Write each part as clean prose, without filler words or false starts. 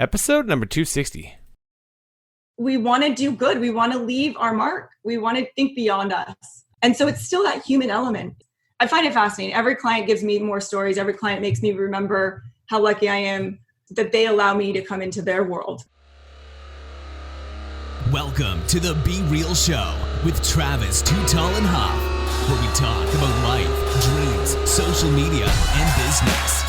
Episode number 260. We want to do good. We want to leave our mark. We want to think beyond us. And so it's still that human element. I find it fascinating. Every client gives me more stories. Every client makes me remember how lucky I am that they allow me to come into their world. Welcome to the Be Real Show with Travis Too Tall and Huff, where we talk about life, dreams, social media, and business.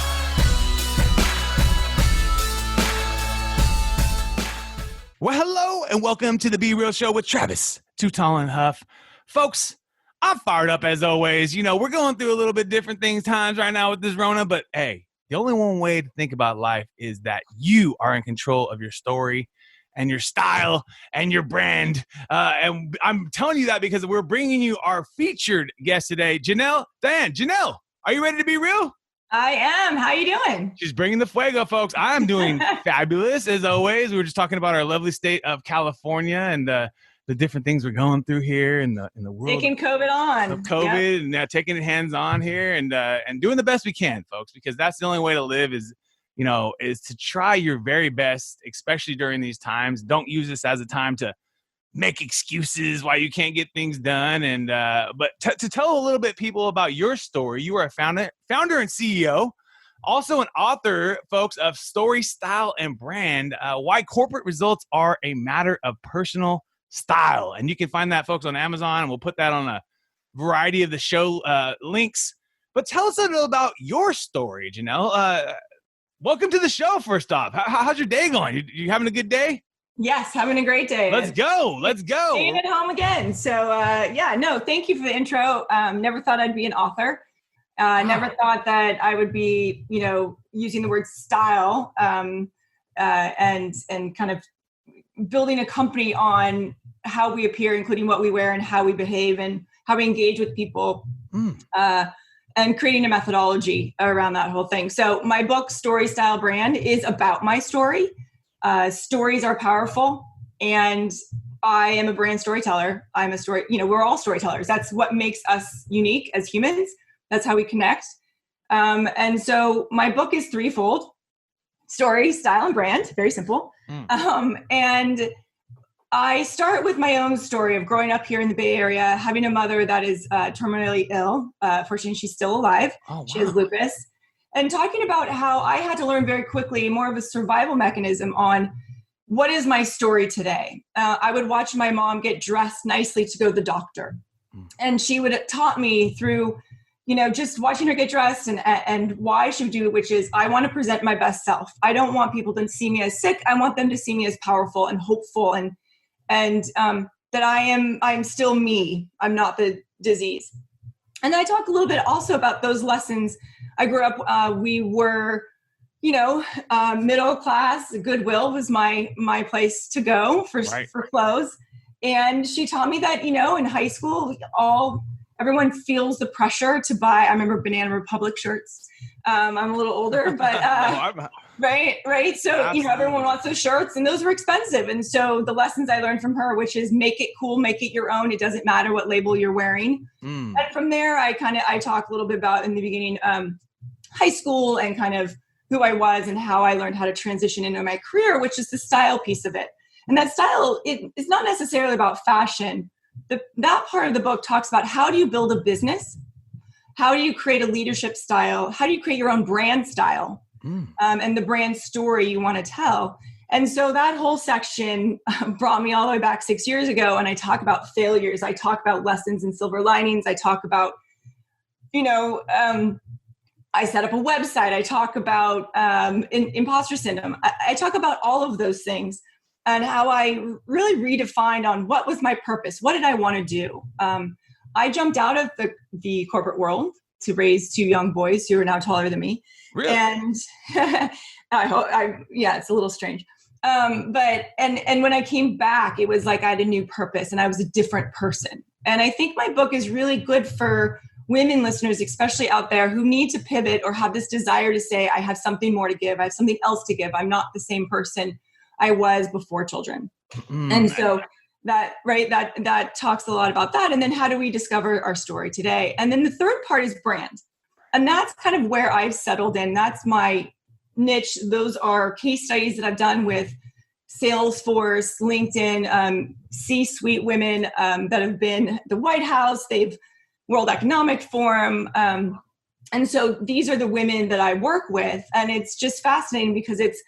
Well, hello and welcome to the Be Real Show with Travis Too Tall and Huff. Folks, I'm fired up as always. You know, we're going through a little bit different times right now with this Rona, but hey, the only one way to think about life is that you are in control of your story and your style and your brand. And I'm telling you that because we're bringing you our featured guest today, Janel. Dyan, Janel, are you ready to be real? I am. How you doing? She's bringing the fuego, folks. I'm doing fabulous, as always. We were just talking about our lovely state of California and the different things we're going through here in the world. Taking COVID on. Of COVID, and taking it hands on here and doing the best we can, folks, because that's the only way to live is to try your very best, especially during these times. Don't use this as a time to make excuses why you can't get things done. And but to tell a little bit people about your story, you are a founder and CEO, also an author, folks, of Story, Style, and Brand, Why Corporate Results Are a Matter of Personal Style. And you can find that, folks, on Amazon, and we'll put that on a variety of the show links. But tell us a little about your story, Janel. Welcome to the show, first off. How's your day going? You having a good day? Yes, having a great day. Let's go. Staying at home again. So, thank you for the intro. Never thought I'd be an author. Never thought that I would be, using the word style and kind of building a company on how we appear, including what we wear and how we behave and how we engage with people. And creating a methodology around that whole thing. So my book, Story, Style, Brand, is about my story. Stories are powerful, and I am a brand storyteller. I'm a story, we're all storytellers. That's what makes us unique as humans. That's how we connect. And so my book is threefold: story, style, and brand. Very simple. And I start with my own story of growing up here in the Bay Area, having a mother that is terminally ill. Fortunately, she's still alive. Oh, wow. She has lupus. And talking about how I had to learn very quickly more of a survival mechanism on what is my story today. I would watch my mom get dressed nicely to go to the doctor. And she would have taught me through, just watching her get dressed and why she would do it, which is I want to present my best self. I don't want people to see me as sick. I want them to see me as powerful and hopeful and that I'm still me. I'm not the disease. And I talk a little bit also about those lessons. I grew up, we were, middle class. Goodwill was my place to go for clothes. And she taught me that, in high school, everyone feels the pressure to buy. I remember Banana Republic shirts. I'm a little older, but right. So, everyone wants those shirts and those were expensive. And so the lessons I learned from her, which is make it cool, make it your own. It doesn't matter what label you're wearing. And from there, I talk a little bit about in the beginning, high school and kind of who I was and how I learned how to transition into my career, which is the style piece of it. And that style, it's not necessarily about fashion. That part of the book talks about how do you build a business? How do you create a leadership style? How do you create your own brand style? And the brand story you want to tell. And so that whole section brought me all the way back 6 years ago. And I talk about failures. I talk about lessons and silver linings. I talk about, I set up a website. I talk about imposter syndrome. I talk about all of those things and how I really redefined on what was my purpose. What did I want to do? I jumped out of the corporate world to raise two young boys who are now taller than me. Really? And it's a little strange. But when I came back, it was like I had a new purpose and I was a different person. And I think my book is really good for women listeners, especially out there who need to pivot or have this desire to say, I have something more to give. I have something else to give. I'm not the same person I was before children. And so that talks a lot about that. And then how do we discover our story today? And then the third part is brand. And that's kind of where I've settled in. That's my niche, those are case studies that I've done with Salesforce, LinkedIn, C-suite women that have been the White House, they've World Economic Forum. And so these are the women that I work with. And it's just fascinating because it's,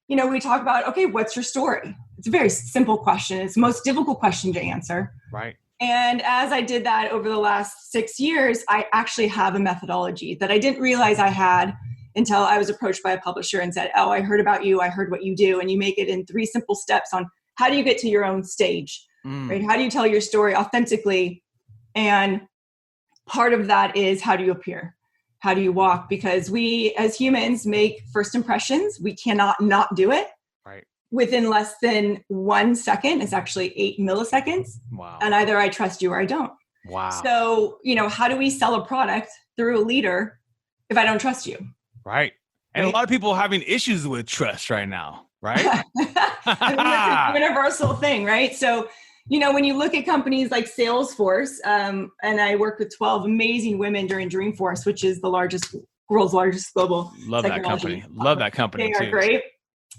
we talk about, okay, what's your story? It's a very simple question. It's the most difficult question to answer. Right. And as I did that over the last 6 years, I actually have a methodology that I didn't realize I had until I was approached by a publisher and said, oh, I heard about you. I heard what you do. And you make it in 3 simple steps on how do you get to your own stage, right? How do you tell your story authentically? And part of that is how do you appear? How do you walk? Because we as humans make first impressions. We cannot not do it. Right. Within less than 1 second. It's actually 8 milliseconds. Wow. And either I trust you or I don't. Wow. So, how do we sell a product through a leader if I don't trust you? Right. And a lot of people are having issues with trust right now, right? I mean, it's a universal thing, right? So, when you look at companies like Salesforce, and I work with 12 amazing women during Dreamforce, which is the world's largest global Love that company. Love that company too. They are great.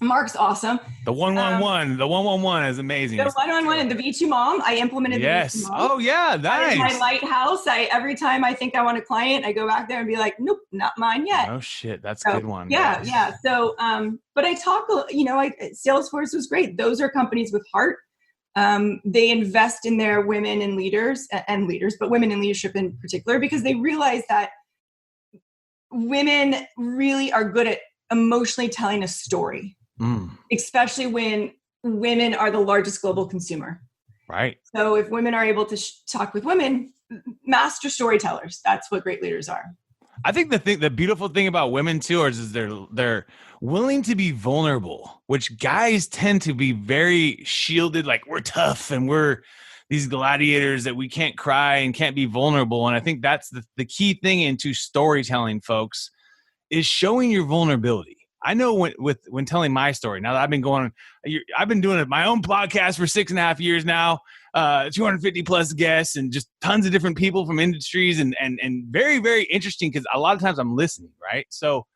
Mark's awesome. The 111. The 111 is amazing. The 111 and the V2 Mom. I implemented the V2 Mom. Oh, yeah. Nice. My lighthouse. Every time I think I want a client, I go back there and be like, nope, not mine yet. Oh, shit. That's a good one. Yeah. Guys. Yeah. So, but I talk, Salesforce was great. Those are companies with heart. They invest in their women and leaders, but women in leadership in particular, because they realize that women really are good at emotionally telling a story. Especially when women are the largest global consumer. Right. So if women are able to talk with women, master storytellers, that's what great leaders are. I think the beautiful thing about women too is they're willing to be vulnerable, which guys tend to be very shielded, like we're tough and we're these gladiators that we can't cry and can't be vulnerable. And I think that's the key thing into storytelling, folks, is showing your vulnerability. I know when telling my story, now that I've been doing my own podcast for 6.5 years now, 250 plus guests and just tons of different people from industries and very, very interesting because a lot of times I'm listening, right? So,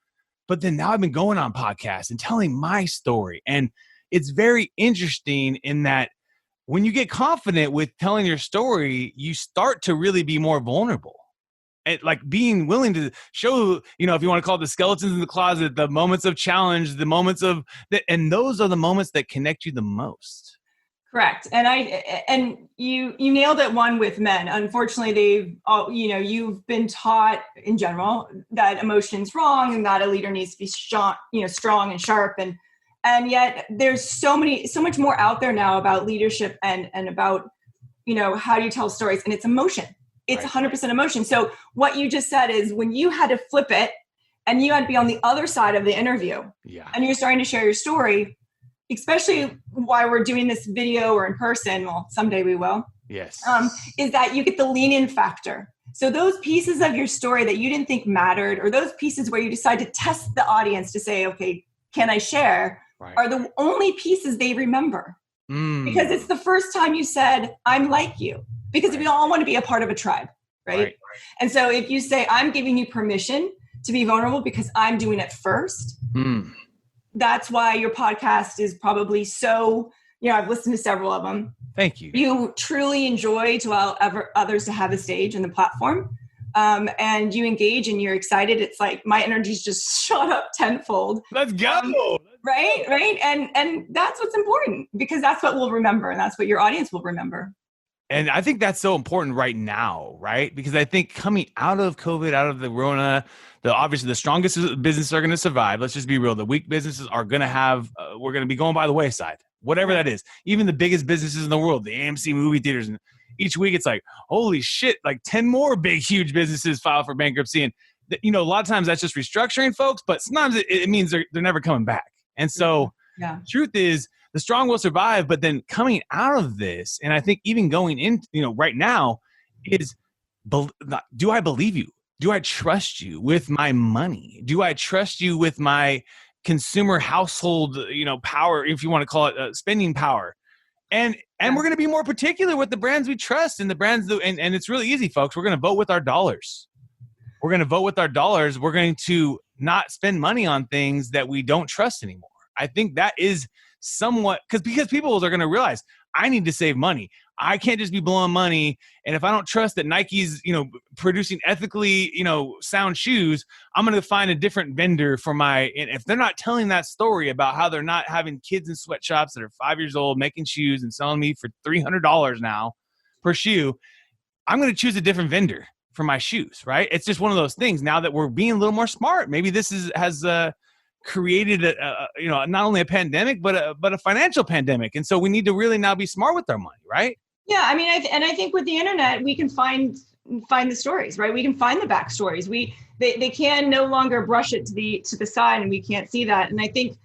but then now I've been going on podcasts and telling my story. And it's very interesting in that when you get confident with telling your story, you start to really be more vulnerable. Like being willing to show, if you want to call it the skeletons in the closet, the moments of challenge, the moments of that, and those are the moments that connect you the most. Correct. And you nailed it one with men. Unfortunately, you've been taught in general that emotion's wrong and that a leader needs to be strong and sharp. And yet there's so much more out there now about leadership and about, how do you tell stories, and it's emotion. It's 100% emotion. So what you just said is when you had to flip it and you had to be on the other side of the interview and you're starting to share your story, especially while we're doing this video or in person, well, someday we will. Yes. Is that you get the lean in factor. So those pieces of your story that you didn't think mattered, or those pieces where you decide to test the audience to say, okay, can I share, are the only pieces they remember. Because it's the first time you said, I'm like you. Because we all want to be a part of a tribe, right? And so if you say, I'm giving you permission to be vulnerable because I'm doing it first, that's why your podcast is probably so, I've listened to several of them. Thank you. You truly enjoy to allow others to have a stage and the platform. And you engage and you're excited. It's like my energy's just shot up tenfold. Let's go. Right. And that's what's important, because that's what we'll remember. And that's what your audience will remember. And I think that's so important right now, right? Because I think coming out of COVID, out of the Rona, obviously the strongest businesses are going to survive. Let's just be real. The weak businesses are going to have, we're going to be going by the wayside, whatever that is. Even the biggest businesses in the world, the AMC movie theaters, and each week it's like, holy shit, like 10 more big, huge businesses file for bankruptcy. And, a lot of times that's just restructuring, folks, but sometimes it means they're never coming back. And so truth is, the strong will survive, but then coming out of this, and I think even going in, right now, is do I believe you? Do I trust you with my money? Do I trust you with my consumer household, power, if you want to call it spending power? And we're going to be more particular with the brands we trust and the brands and it's really easy, folks. We're going to vote with our dollars. We're going to vote with our dollars. We're going to not spend money on things that we don't trust anymore. I think that is somewhat because people are going to realize I need to save money. I can't just be blowing money. And if I don't trust that Nike's, producing ethically, sound shoes, I'm going to find a different vendor for and if they're not telling that story about how they're not having kids in sweatshops that are 5 years old making shoes and selling me for $300 now per shoe, I'm going to choose a different vendor for my shoes, right? It's just one of those things now that we're being a little more smart. Maybe this has created not only a pandemic, but a financial pandemic. And so we need to really now be smart with our money, right? Yeah. I mean, I think with the internet, we can find the stories, right? We can find the backstories. They can no longer brush it to the side and we can't see that. And I think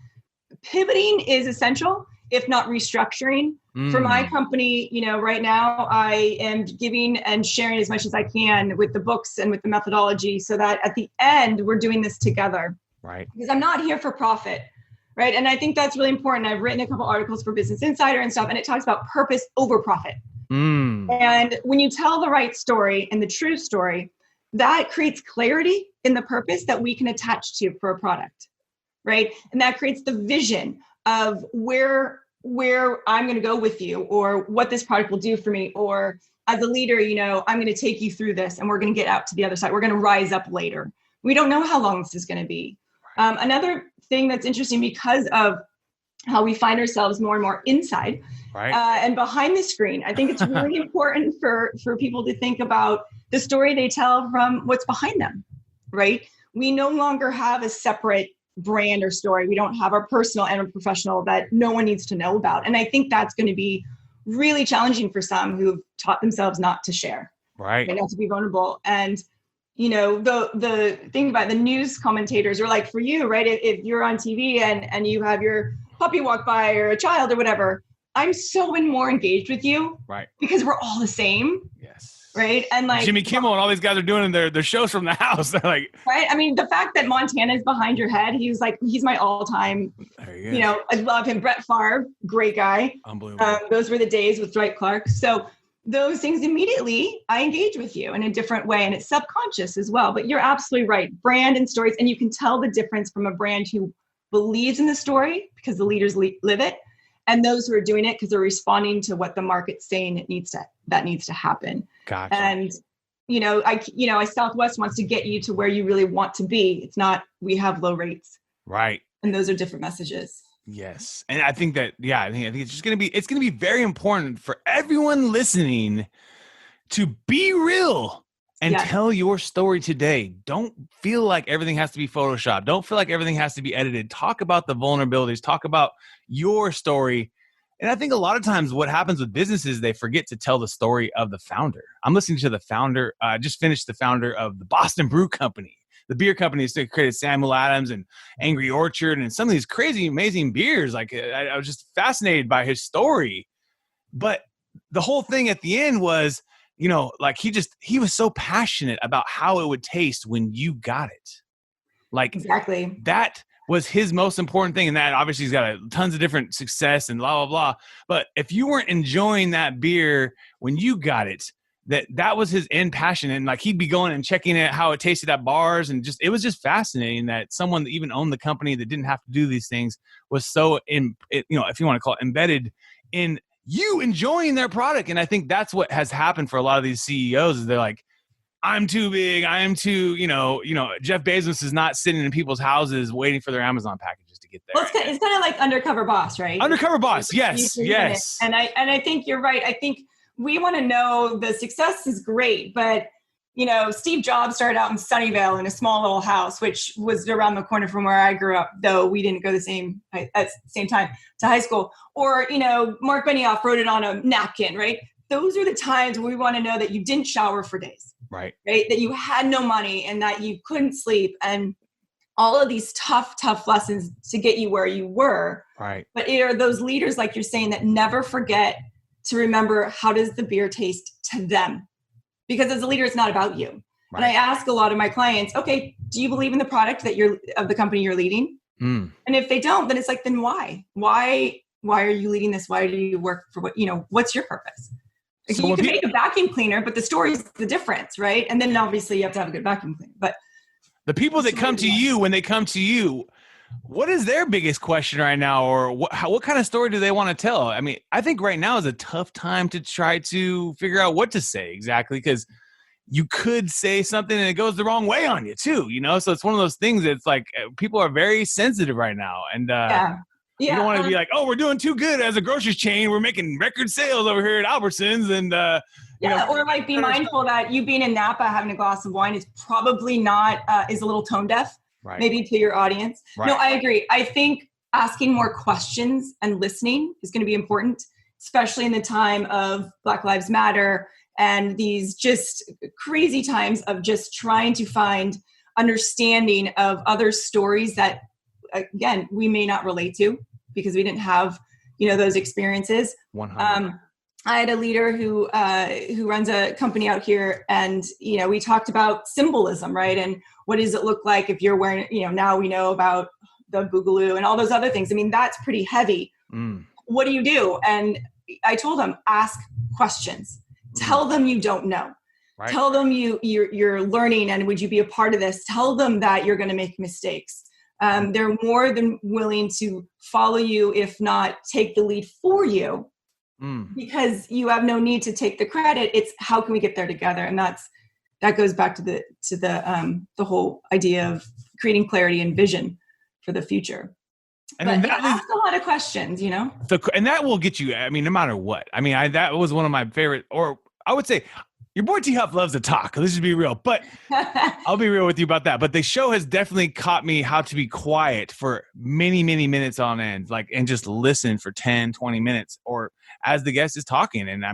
pivoting is essential, if not restructuring. For my company, right now I am giving and sharing as much as I can with the books and with the methodology so that at the end, we're doing this together. Right. Because I'm not here for profit, right? And I think that's really important. I've written a couple articles for Business Insider and stuff, and it talks about purpose over profit. And when you tell the right story and the true story, that creates clarity in the purpose that we can attach to for a product, right? And that creates the vision of where I'm going to go with you, or what this product will do for me, or as a leader, I'm going to take you through this and we're going to get out to the other side. We're going to rise up later. We don't know how long this is going to be. Another thing that's interesting because of how we find ourselves more and more inside and behind the screen, I think it's really important for people to think about the story they tell from what's behind them, right? We no longer have a separate brand or story. We don't have our personal and our professional that no one needs to know about. And I think that's going to be really challenging for some who've taught themselves not to share, right? Not to be vulnerable. And the thing about the news commentators are like for you, right? If you're on TV and you have your puppy walk by or a child or whatever, I'm so more engaged with you, right? Because we're all the same. Yes. Right. And like Jimmy Kimmel and all these guys are doing their shows from the house. They're like, right. I mean, the fact that Montana is behind your head, he's my all time, I love him. Brett Favre, great guy. Unbelievable. Those were the days with Dwight Clark. So those things immediately I engage with you in a different way, and it's subconscious as well. But you're absolutely right. Brand and stories. And you can tell the difference from a brand who believes in the story because the leaders live it, and those who are doing it because they're responding to what the market's saying that needs to happen. Gotcha. And Southwest wants to get you to where you really want to be. It's not we have low rates, right? And those are different messages. Yes. And I think that, I think it's just going to be very important for everyone listening to be real and tell your story today. Don't feel like everything has to be Photoshopped. Don't feel like everything has to be edited. Talk about the vulnerabilities, talk about your story. And I think a lot of times what happens with businesses, they forget to tell the story of the founder. I'm listening to the founder. I just finished the founder of the Boston Brew Company. The beer company that created Samuel Adams and Angry Orchard and some of these crazy, amazing beers. Like I was just fascinated by his story. But the whole thing at the end was, like he was so passionate about how it would taste when you got it. Like exactly that was his most important thing. And that obviously he's got tons of different success and blah, blah, blah. But if you weren't enjoying that beer when you got it, that was his end passion. And like he'd be going and checking it, how it tasted at bars. And it was just fascinating that someone that even owned the company that didn't have to do these things was so if you want to call it embedded in you enjoying their product. And I think that's what has happened for a lot of these CEOs is they're like, I'm too big. I am too, Jeff Bezos is not sitting in people's houses waiting for their Amazon packages to get there. Well, it's kind of like Undercover Boss, right? Undercover Boss. Yes. Yes. And I think you're right. I think we want to know the success is great, but Steve Jobs started out in Sunnyvale in a small little house, which was around the corner from where I grew up, though we didn't go at the same time to high school. Or, Mark Benioff wrote it on a napkin, right? Those are the times where we want to know that you didn't shower for days, right? That you had no money and that you couldn't sleep and all of these tough lessons to get you where you were. Right. But it are those leaders, like you're saying, that never forget to remember how does the beer taste to them? Because as a leader, it's not about you. Right. And I ask a lot of my clients, okay, do you believe in the product that of the company you're leading? And if they don't, then it's like, then why? Why are you leading this? Why do you work for what's your purpose? Like, so you can make a vacuum cleaner, but the story is the difference, right? And then obviously you have to have a good vacuum cleaner. But The people that come to you, when they come to you, what is their biggest question right now, or what kind of story do they want to tell? I mean, I think right now is a tough time to try to figure out what to say exactly, because you could say something and it goes the wrong way on you too, So it's one of those things that's like people are very sensitive right now, and you don't want to be like, oh, we're doing too good as a grocery chain. We're making record sales over here at Albertsons, and or like be mindful that you being in Napa having a glass of wine is probably not is a little tone deaf, maybe to your audience. Right. No, I agree. I think asking more questions and listening is going to be important, especially in the time of Black Lives Matter and these just crazy times of just trying to find understanding of other stories that, again, we may not relate to because we didn't have, those experiences. 100. I had a leader who runs a company out here, and we talked about symbolism, right? And what does it look like if you're wearing, now we know about the boogaloo and all those other things. I mean, that's pretty heavy. What do you do? And I told him, ask questions. Tell them you don't know. Right. Tell them you're learning, and would you be a part of this? Tell them that you're going to make mistakes. They're more than willing to follow you, if not take the lead for you, because you have no need to take the credit. It's how can we get there together, and that goes back to the whole idea of creating clarity and vision for the future. And but ask a lot of questions, and that will get you. I mean, no matter what. I mean, that was one of my favorite, or I would say, your boy T Huff loves to talk. Let's just be real, but I'll be real with you about that. But the show has definitely taught me how to be quiet for many, many minutes on end, and just listen for 10, 20 minutes, or as the guest is talking, and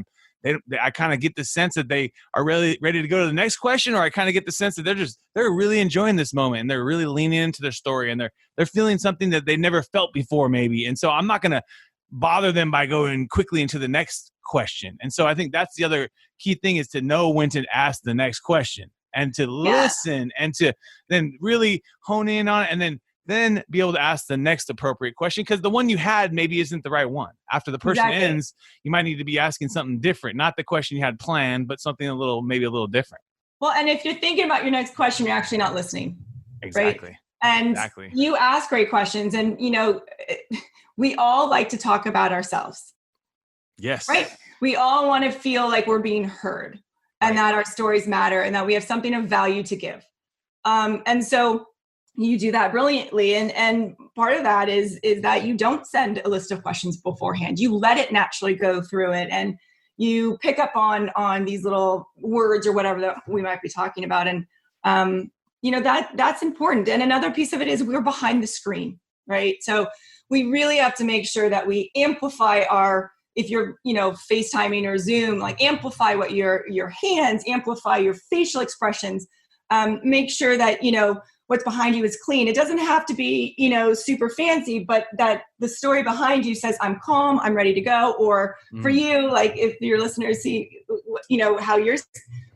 I kind of get the sense that they are really ready to go to the next question, or I kind of get the sense that they're really enjoying this moment, and they're really leaning into their story, and they're feeling something that they never felt before, maybe. And so I'm not going to bother them by going quickly into the next question. And so I think that's the other key thing, is to know when to ask the next question, and to listen, and to then really hone in on it, and then be able to ask the next appropriate question, because the one you had maybe isn't the right one. After the person ends, you might need to be asking something different, not the question you had planned, but something maybe a little different. Well, and if you're thinking about your next question, you're actually not listening. Exactly. Right? And you ask great questions, and we all like to talk about ourselves. Yes. Right. We all want to feel like we're being heard, and that our stories matter, and that we have something of value to give. And so you do that brilliantly. And part of that is that you don't send a list of questions beforehand. You let it naturally go through it, and you pick up on these little words or whatever that we might be talking about. And, that's important. And another piece of it is we're behind the screen, right? So we really have to make sure that we amplify if you're, FaceTiming or Zoom, like amplify what your hands, amplify your facial expressions, make sure that, what's behind you is clean. It doesn't have to be, super fancy, but that the story behind you says, I'm calm, I'm ready to go. Or for you, like if your listeners see,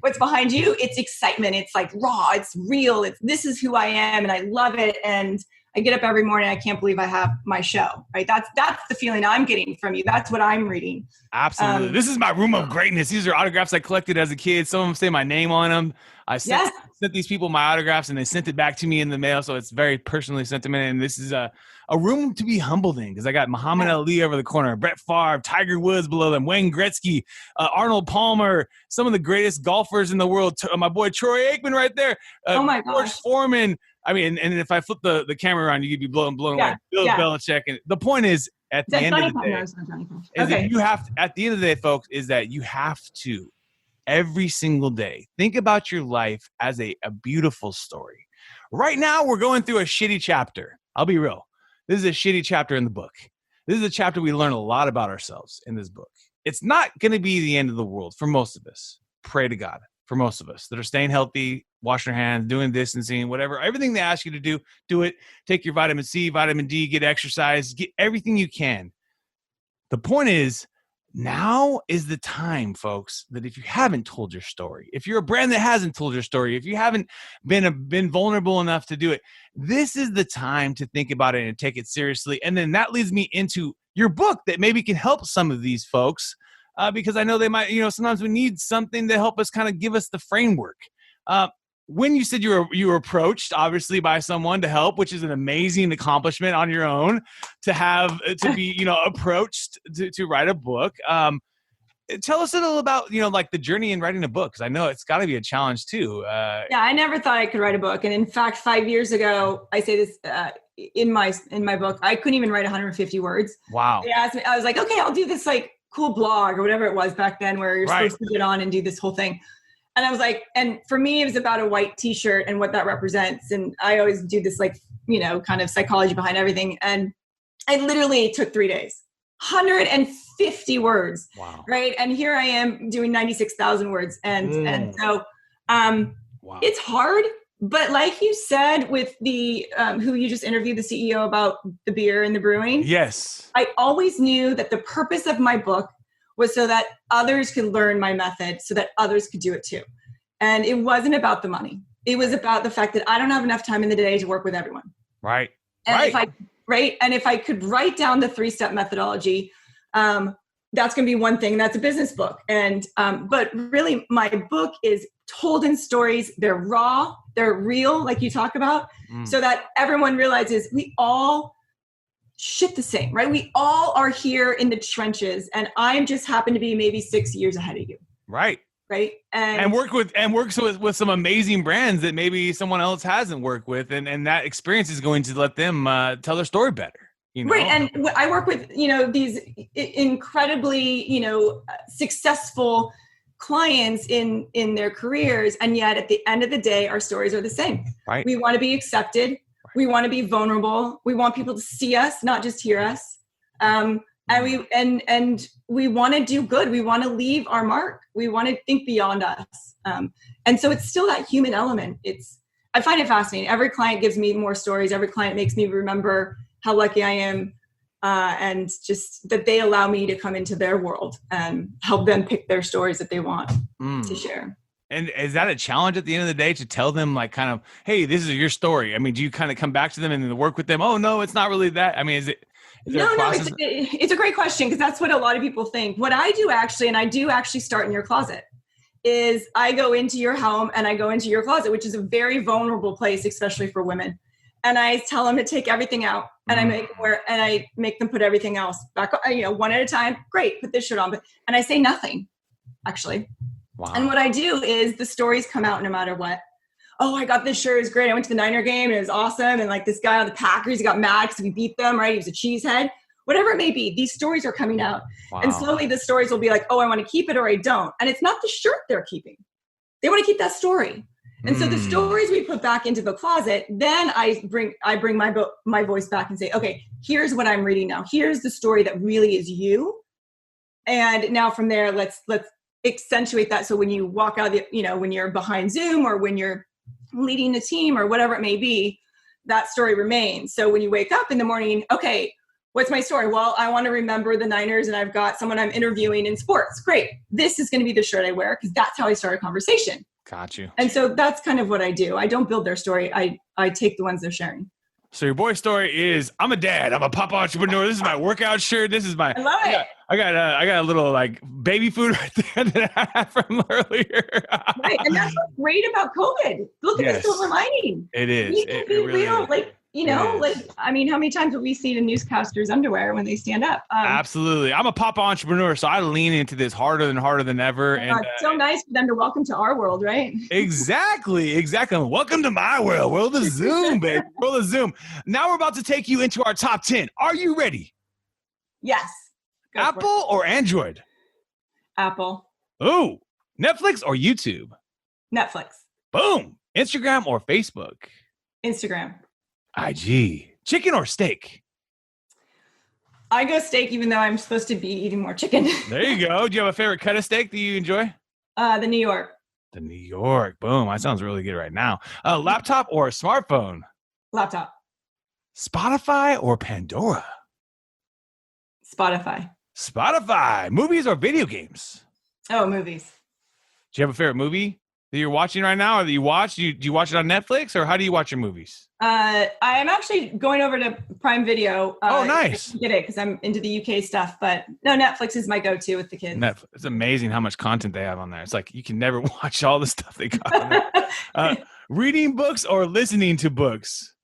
what's behind you, it's excitement. It's like raw, it's real. This is who I am, and I love it. And I get up every morning. I can't believe I have my show, right? That's the feeling I'm getting from you. That's what I'm reading. Absolutely. This is my room of greatness. These are autographs I collected as a kid. Some of them say my name on them. I sent these people my autographs, and they sent it back to me in the mail. So it's very personally sentimental. And this is a room to be humbled in, because I got Muhammad Ali over the corner, Brett Favre, Tiger Woods below them, Wayne Gretzky, Arnold Palmer, some of the greatest golfers in the world. My boy Troy Aikman right there. Oh my gosh. George Foreman. I mean, and if I flip the camera around, you'd be blown away. Bill Belichick. And the point is, at the end of the day, folks, is that you have to, every single day, think about your life as a beautiful story. Right now, we're going through a shitty chapter. I'll be real. This is a shitty chapter in the book. This is a chapter we learn a lot about ourselves in this book. It's not going to be the end of the world for most of us. Pray to God. For most of us that are staying healthy, washing their hands, doing distancing, whatever, everything they ask you to do, do it. Take your vitamin C, vitamin D, get exercise, get everything you can. The point is, now is the time, folks, that if you haven't told your story, if you're a brand that hasn't told your story, if you haven't been vulnerable enough to do it, this is the time to think about it and take it seriously. And then that leads me into your book that maybe can help some of these folks. Because I know they might, sometimes we need something to help us kind of give us the framework. when you said you were approached, obviously, by someone to help, which is an amazing accomplishment on your own, to be, approached to write a book. Tell us a little about, like the journey in writing a book, because I know it's got to be a challenge too. Yeah, I never thought I could write a book. And in fact, 5 years ago, I say this in my book, I couldn't even write 150 words. Wow. They asked me, I was like, okay, I'll do this like cool blog or whatever it was back then where you're supposed to get on and do this whole thing. And I was like, and for me, it was about a white t-shirt and what that represents. And I always do this like, kind of psychology behind everything. And I literally took 3 days. 150 words. Wow. Right. And here I am doing 96,000 words. And so wow. It's hard, but like you said, with the, who you just interviewed, the CEO about the beer and the brewing. Yes. I always knew that the purpose of my book was so that others could learn my method so that others could do it too. And it wasn't about the money. It was about the fact that I don't have enough time in the day to work with everyone. Right. And if I could write down the 3-step methodology, that's going to be one thing. That's a business book. And, but really my book is told in stories. They're raw, they're real, like you talk about, so that everyone realizes we all shit the same, right? We all are here in the trenches, and I'm just happen to be maybe 6 years ahead of you. Right. Right. And works with some amazing brands that maybe someone else hasn't worked with. And that experience is going to let them tell their story better. Right. And I work with, these incredibly, successful clients in their careers. And yet at the end of the day, our stories are the same. Right. We want to be accepted. Right. We want to be vulnerable. We want people to see us, not just hear us. And we want to do good. We want to leave our mark. We want to think beyond us. And so it's still that human element. I find it fascinating. Every client gives me more stories. Every client makes me remember how lucky I am. And just that they allow me to come into their world and help them pick their stories that they want to share. And is that a challenge at the end of the day to tell them like kind of, hey, this is your story? I mean, do you kind of come back to them and then work with them? Oh, no, it's not really that. I mean, is it? No, it's a great question, because that's what a lot of people think. What I do actually, and I do actually start in your closet, is I go into your home and I go into your closet, which is a very vulnerable place, especially for women. And I tell them to take everything out, and I make them put everything else back, one at a time. Great, put this shirt on, and I say nothing, actually. Wow. And what I do is the stories come out no matter what. Oh, I got this shirt. It was great. I went to the Niner game and it was awesome. And like this guy on the Packers, he got mad because we beat them, right? He was a cheesehead. Whatever it may be, these stories are coming out. Wow. And slowly the stories will be like, oh, I want to keep it or I don't. And it's not the shirt they're keeping. They want to keep that story. And so the stories we put back into the closet, then I bring my voice back and say, okay, here's what I'm reading now. Here's the story that really is you. And now from there, let's accentuate that. So when you walk out, when you're behind Zoom or when you're leading a team or whatever it may be, that story remains. So when you wake up in the morning, okay, what's my story? Well, I want to remember the Niners and I've got someone I'm interviewing in sports. Great. This is going to be the shirt I wear because that's how I start a conversation. Got you. And so that's kind of what I do. I don't build their story. I take the ones they're sharing. So your boy's story is, I'm a dad. I'm a pop entrepreneur. This is my workout shirt. This is my. I love it. I got a little like baby food right there that I had from earlier. Right, and that's what's great about COVID. Look at the silver lining. It is. We can be really real. is. I mean, how many times have we seen a newscaster's underwear when they stand up? Absolutely. I'm a pop entrepreneur, so I lean into this harder than ever. And it's so nice for them to welcome to our world, right? Exactly. Welcome to my world of Zoom, baby. World of Zoom. Now we're about to take you into our top 10. Are you ready? Yes. Apple or Android? Apple. Oh, Netflix or YouTube? Netflix. Boom. Instagram or Facebook? Instagram. IG. Chicken or steak? I go steak, even though I'm supposed to be eating more chicken. There you go. Do you have a favorite cut of steak that you enjoy? The New York. The New York. Boom. That sounds really good right now. Laptop or smartphone? Laptop. Spotify or Pandora? Spotify. Movies or video games? Oh, movies. Do you have a favorite movie that you're watching right now, or that you watch? Do you watch it on Netflix, or how do you watch your movies? I am actually going over to Prime Video. Oh, nice. Get it because I'm into the UK stuff, but no, Netflix is my go-to with the kids. Netflix. It's amazing how much content they have on there. It's like you can never watch all the stuff they got on there. Reading books or listening to books?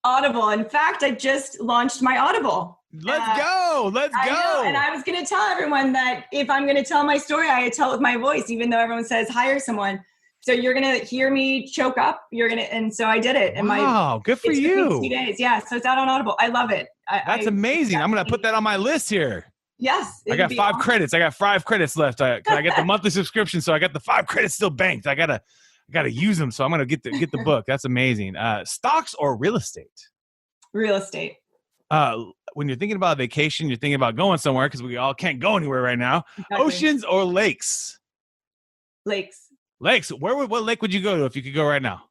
Audible. In fact, I just launched my Audible. Let's go. I know, and I was going to tell everyone that if I'm going to tell my story, I tell it with my voice, even though everyone says hire someone. So you're going to hear me choke up. And so I did it. And wow, good for you. 2 days. Yeah. So it's out on Audible. I love it. That's amazing. I'm going to put that on my list here. Yes. I got 5 credits. I got 5 credits left. I get the monthly subscription. So I got the 5 credits still banked. I gotta use them. So I'm going to get the book. That's amazing. Stocks or real estate? Real estate. When you're thinking about a vacation, you're thinking about going somewhere because we all can't go anywhere right now. Exactly. Oceans or lakes? Lakes. What lake would you go to if you could go right now?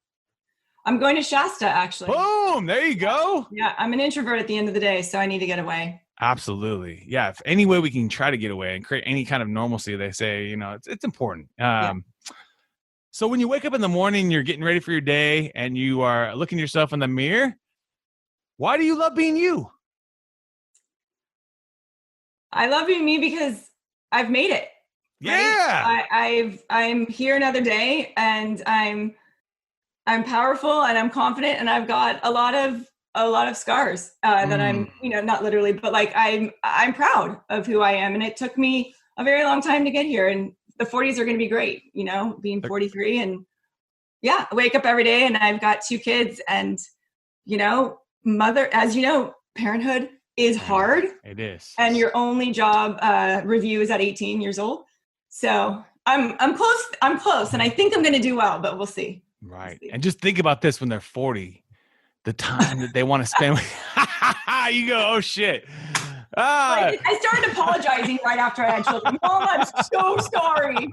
I'm going to Shasta, actually. Boom. There you go. Yeah. I'm an introvert at the end of the day, so I need to get away. Absolutely. Yeah. If any way we can try to get away and create any kind of normalcy, they say, it's important. So when you wake up in the morning, you're getting ready for your day and you are looking at yourself in the mirror. Why do you love being you? I love being me because I've made it. Yeah. Right? I'm here another day, and I'm powerful, and I'm confident, and I've got a lot of scars that I'm, not literally, but like I'm proud of who I am. And it took me a very long time to get here, and the 40s are going to be great, being 43. And I wake up every day, and I've got 2 kids, and, mother, as you know, parenthood is hard. It is. And your only job review is at 18 years old. So I'm close. And I think I'm going to do well, but we'll see. Right. We'll see. And just think about this when they're 40, the time that they want to spend with you go, oh shit. I started apologizing right after I had children. Mom, I'm so sorry.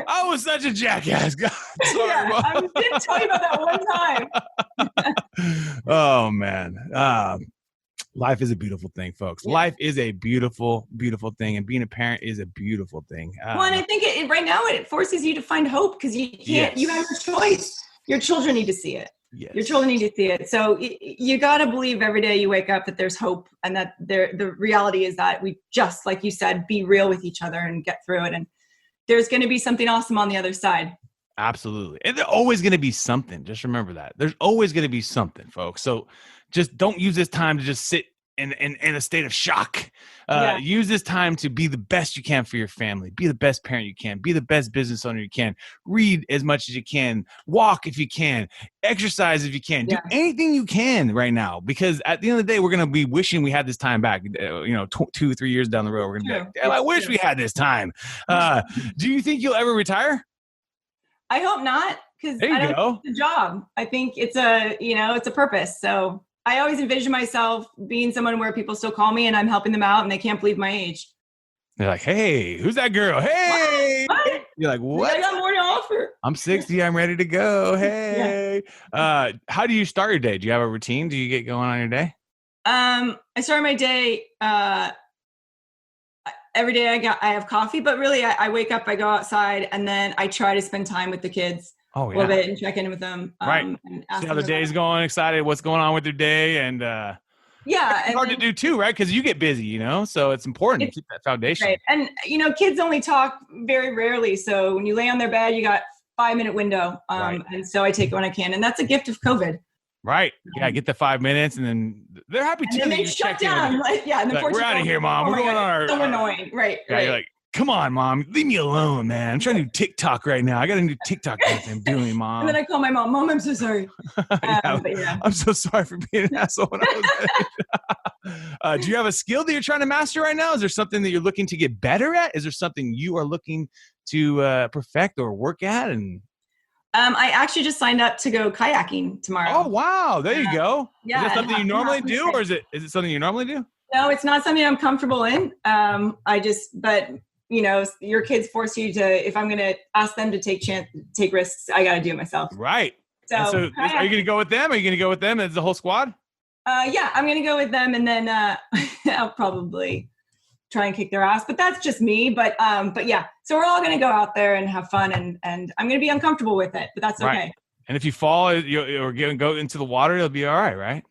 I was such a jackass. God, sorry, Mom. I didn't tell you about that one time. Oh man. Life is a beautiful thing, folks. Yeah. Life is a beautiful, beautiful thing. And being a parent is a beautiful thing. Well, and I think right now it forces you to find hope because you can't, you have a choice. Your children need to see it. Yes. Your children need to see it. So you got to believe every day you wake up that there's hope, and that the reality is that we just, like you said, be real with each other and get through it. And there's going to be something awesome on the other side. Absolutely. And there's always going to be something. Just remember that. There's always going to be something, folks. So just don't use this time to just sit in a state of shock. Use this time to be the best you can for your family. Be the best parent you can. Be the best business owner you can. Read as much as you can. Walk if you can. Exercise if you can. Do anything you can right now, because at the end of the day, we're going to be wishing we had this time back. 2 3 years down the road, we're going to be like, damn, I wish we had this time. Do you think you'll ever retire? I hope not, because I don't think it's a job. I think it's a purpose. So I always envision myself being someone where people still call me and I'm helping them out and they can't believe my age. They're like, hey, who's that girl? Hey. What? You're like, what? I got more to offer. I'm 60. I'm ready to go. Hey. How do you start your day? Do you have a routine? Do you get going on your day? I start my day every day. I have coffee, but really I wake up, I go outside, and then I try to spend time with the kids. A little bit and check in with them. Right. And see how the day's going, excited what's going on with their day. And it's hard to do too, right? Because you get busy, so it's important to keep that foundation. Right. And, kids only talk very rarely. So when you lay on their bed, you got 5-minute window. And so I take it when I can. And that's a gift of COVID. Right. Yeah. Get the 5 minutes, and then they're happy too. And then they shut down. And like, we're out of here, Mom. We're going on our. So annoying. Right. Yeah, right. You're like, come on, Mom. Leave me alone, man. I'm trying to do TikTok right now. I got a new TikTok dance I'm doing, Mom. And then I call my mom. Mom, I'm so sorry. I'm so sorry for being an asshole when I was do you have a skill that you're trying to master right now? Is there something that you're looking to get better at? Is there something you are looking to perfect or work at? And I actually just signed up to go kayaking tomorrow. Oh, wow. There you go. Yeah. Is that something you normally do, or is it something you normally do? No, it's not something I'm comfortable in. Your kids force you to, if I'm going to ask them to take risks, I got to do it myself. Right. So are you going to go with them? Are you going to go with them as the whole squad? I'm going to go with them, and then I'll probably try and kick their ass, but that's just me. But yeah, so we're all going to go out there and have fun, and I'm going to be uncomfortable with it, but that's okay. Right. And if you fall or go into the water, it'll be all right, right?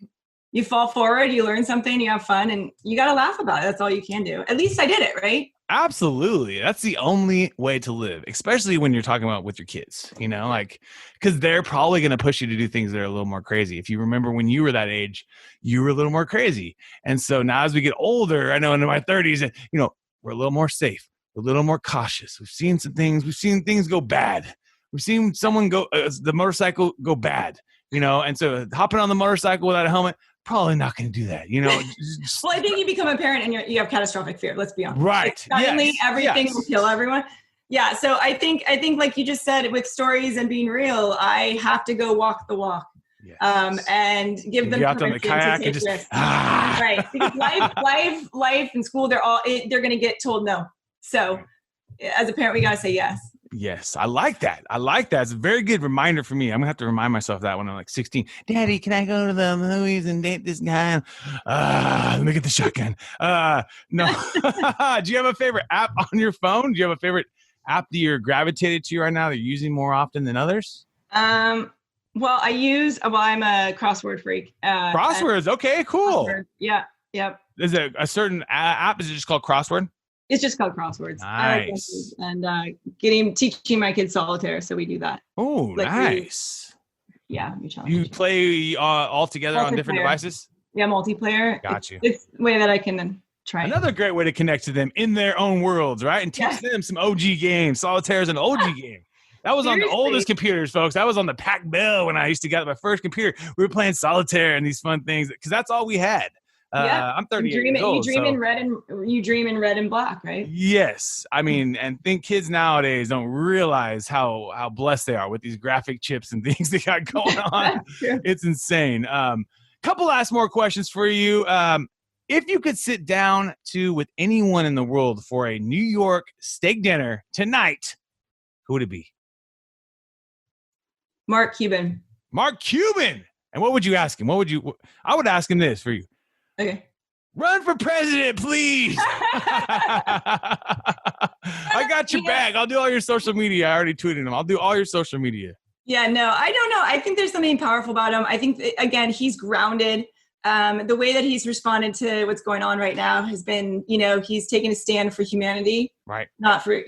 You fall forward, you learn something, you have fun, and you got to laugh about it. That's all you can do. At least I did it, right? Absolutely. That's the only way to live, especially when you're talking about with your kids, like, because they're probably going to push you to do things that are a little more crazy. If you remember when you were that age, you were a little more crazy. And so now as we get older, I know into my 30s, we're a little more safe. We're a little more cautious. We've seen some things. We've seen things go bad. We've seen someone the motorcycle go bad, and so hopping on the motorcycle without a helmet, probably not going to do that, Well, I think you become a parent and you have catastrophic fear. Let's be honest. Right. Suddenly, everything will kill everyone. Yeah. So I think like you just said, with stories and being real, I have to go walk the walk, and give them out on the kayak and just right. Because life and school, they're going to get told no. So as a parent, we got to say yes. Yes, I like that. It's a very good reminder for me. I'm gonna have to remind myself that when I'm like 16. Daddy, can I go to the movies and date this guy? Let me get the shotgun. No. Do you have a favorite app on your phone? Do you have a favorite app that you're gravitated to right now that you're using more often than others? Well, I'm a crossword freak. Crosswords. Okay, cool. Crossword. Yeah. Yep. Is it a certain app? Is it just called Crossword? It's just called crosswords. Nice. And teaching my kids solitaire, so we do that. Oh, nice. You play all together on different devices? Yeah, multiplayer. Got you. It's a way that I can try. Another great way to connect to them in their own worlds, right? And teach them some OG games. Solitaire is an OG game. That was on the oldest computers, folks. That was on the Pac Bell when I used to get my first computer. We were playing solitaire and these fun things because that's all we had. I'm 38 years old. You dream in red and black, right? Yes. I mean, and think kids nowadays don't realize how blessed they are with these graphic chips and things they got going on. It's insane. Couple last more questions for you. If you could sit down with anyone in the world for a New York steak dinner tonight, who would it be? Mark Cuban. Mark Cuban. And what would you ask him? I would ask him this for you. Okay. Run for president, please. I got your back. I'll do all your social media. I already tweeted him. I'll do all your social media. Yeah, no, I don't know. I think there's something powerful about him. I think, again, he's grounded. The way that he's responded to what's going on right now has been, he's taken a stand for humanity. Right. Not for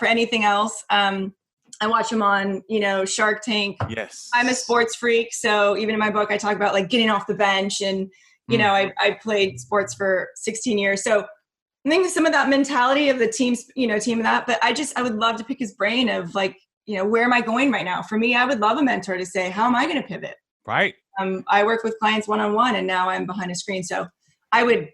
anything else. I watch him on, Shark Tank. Yes. I'm a sports freak. So even in my book, I talk about like getting off the bench and, I played sports for 16 years. So I think some of that mentality of the team of that, but I would love to pick his brain of like, where am I going right now? For me, I would love a mentor to say, how am I going to pivot? Right. I work with clients one-on-one and now I'm behind a screen. So I would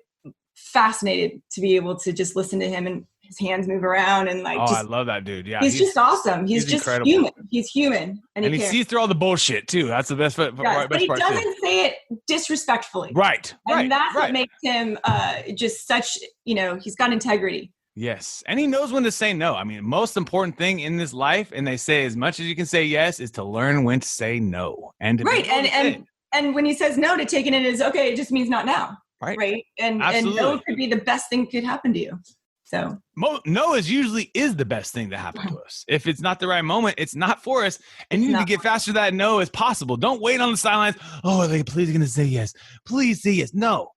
fascinated to be able to just listen to him and his hands move around and like. I love that dude. Yeah, he's just awesome. He's just incredible. human. He's human, and he sees through all the bullshit too. That's the best part. But he doesn't say it disrespectfully. Right. And that's what makes him just such. He's got integrity. Yes, and he knows when to say no. I mean, most important thing in this life, and they say as much as you can say yes, is to learn when to say no. And and when he says no, to taking it as okay, it just means not now. Right. And no could be the best thing that could happen to you. So no usually is the best thing to happen to us. If it's not the right moment, it's not for us. And you need to get faster to that no as possible. Don't wait on the sidelines. Oh, are they please going to say yes? Please say yes. No.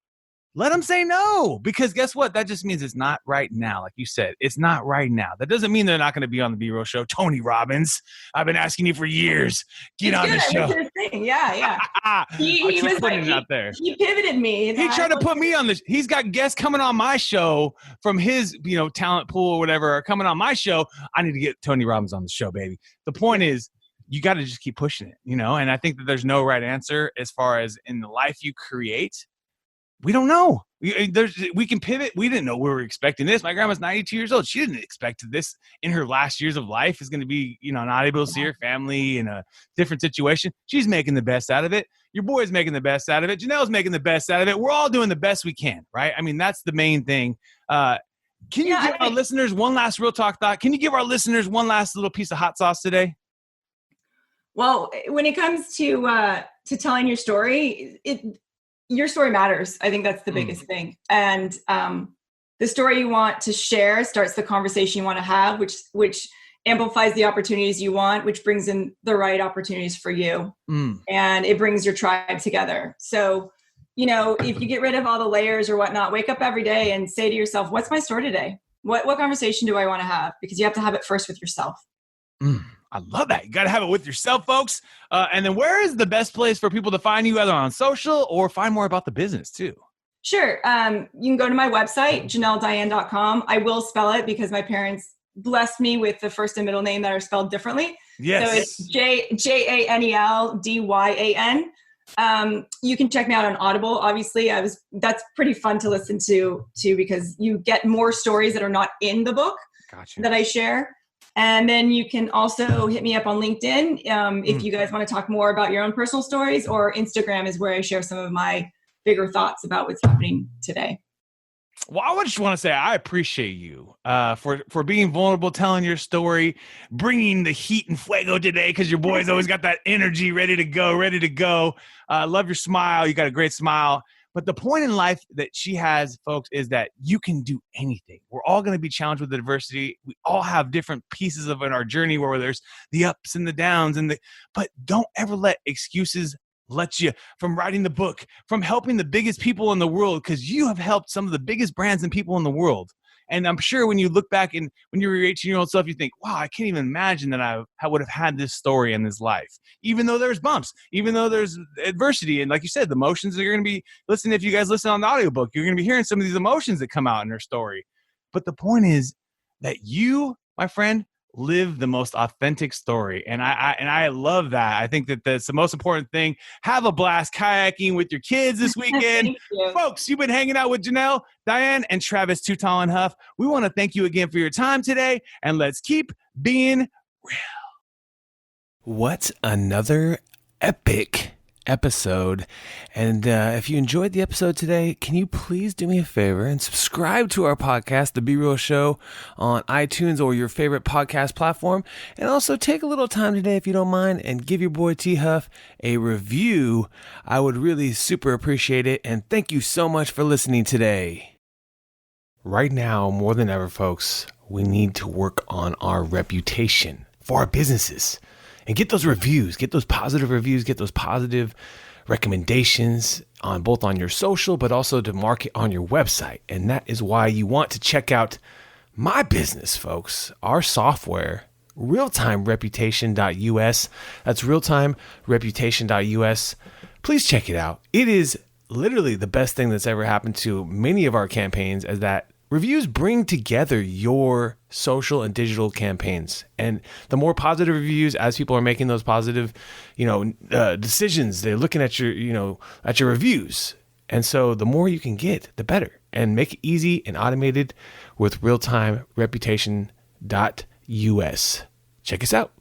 Let them say no, because guess what? That just means it's not right now. Like you said, it's not right now. That doesn't mean they're not going to be on the B-Roll show. Tony Robbins, I've been asking you for years. Get on the show. Yeah. He was putting it out there. He pivoted me. He tried to put me on the. He's got guests coming on my show from his, talent pool or whatever, are coming on my show. I need to get Tony Robbins on the show, baby. The point is, you got to just keep pushing it, And I think that there's no right answer as far as in the life you create. We don't know. We can pivot. We didn't know we were expecting this. My grandma's 92 years old. She didn't expect this in her last years of life is going to be, not able to see her family in a different situation. She's making the best out of it. Your boy's making the best out of it. Janelle's making the best out of it. We're all doing the best we can, right? I mean, that's the main thing. Can you give our listeners one last real talk thought? Can you give our listeners one last little piece of hot sauce today? Well, when it comes to telling your story, your story matters. I think that's the biggest thing. And the story you want to share starts the conversation you want to have, which amplifies the opportunities you want, which brings in the right opportunities for you. And it brings your tribe together. So, if you get rid of all the layers or whatnot, wake up every day and say to yourself, what's my story today? What conversation do I want to have? Because you have to have it first with yourself. I love that. You got to have it with yourself, folks. And then where is the best place for people to find you, either on social or find more about the business too? Sure. You can go to my website, janeldyan.com. I will spell it because my parents blessed me with the first and middle name that are spelled differently. Yes. So it's JANELDYAN. You can check me out on Audible. Obviously, that's pretty fun to listen to because you get more stories that are not in the book that I share. And then you can also hit me up on LinkedIn if you guys want to talk more about your own personal stories, or Instagram is where I share some of my bigger thoughts about what's happening today. Well, I just want to say I appreciate you for being vulnerable, telling your story, bringing the heat and fuego today, because your boy's always got that energy ready to go. Love your smile. You got a great smile. But the point in life that she has, folks, is that you can do anything. We're all going to be challenged with adversity. We all have different pieces of in our journey where there's the ups and the downs, but don't ever let excuses let you from writing the book, from helping the biggest people in the world, because you have helped some of the biggest brands and people in the world. And I'm sure when you look back and when you were your 18-year-old self, you think, wow, I can't even imagine that I would have had this story in this life, even though there's bumps, even though there's adversity. And like you said, the emotions that you're going to be listening. If you guys listen on the audiobook, you're going to be hearing some of these emotions that come out in her story. But the point is that you, my friend, live the most authentic story. And I love that. I think that that's the most important thing. Have a blast kayaking with your kids this weekend. Folks, you've been hanging out with Janel, Dyan, and Travis Too Tall and Huff. We want to thank you again for your time today, and let's keep being real. What another epic episode. And if you enjoyed the episode today, can you please do me a favor and subscribe to our podcast, The Be Real Show, on iTunes or your favorite podcast platform. And also take a little time today, if you don't mind, and give your boy T Huff a review. I would really super appreciate it. And thank you so much for listening today. Right now, more than ever, folks, we need to work on our reputation for our businesses. And get those reviews, get those positive reviews, get those positive recommendations on both on your social, but also to market on your website. And that is why you want to check out my business, folks, our software, realtimereputation.us. That's realtimereputation.us. Please check it out. It is literally the best thing that's ever happened to many of our campaigns, as that reviews bring together your social and digital campaigns. And the more positive reviews, as people are making those positive, decisions, they're looking at your, at your reviews. And so the more you can get, the better. And make it easy and automated with realtimereputation.us. Check us out.